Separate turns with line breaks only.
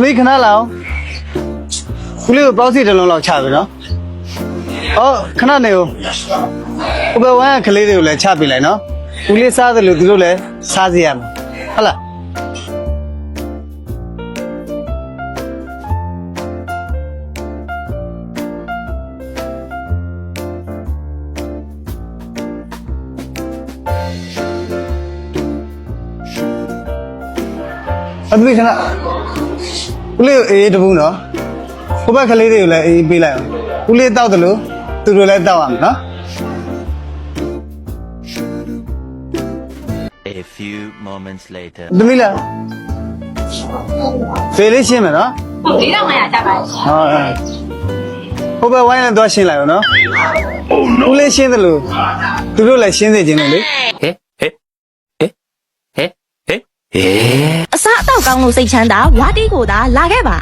သမီးခဏလောက်ဦးလေးကိုပေါက်စီတစ်လုံးလောက်ချပြီနော်အော်ခဏနေဦးဥပဝမ်းကလေးတွေကိုလည်းချပြလိုက်နော်ဦးလေးစားတယ်လို့သူတို့လည်းစားစီရမယ်ဟုတ်လားအမေခဏဦးလေးအေးတပူးနော်ဟိုဘက်ကလေးတွေကိုလည်းအေးပေးလိုက်အောင်ဦးလေးတောက်တယ်လို့သူတို့လည်းတောက်ရမယ်နော်
A few moments later.
သမီးလားဖေးလေးရှင်းမယ်နော်
ဟုတ်4500ကျပါ
ဟုတ်ဟိုဘက်ဝိုင်းလည်းသွားရှင်းလိုက်အောင်နော်ဦးလေးရှင်းတယ်လို့သူတို့လည်းရှင်းစေခြင်းလို့လေ
အစားအသောက်ကောင်းလို့စိတ်ချမ်းသာဝါတီးကိုသာလာခဲ့ပါ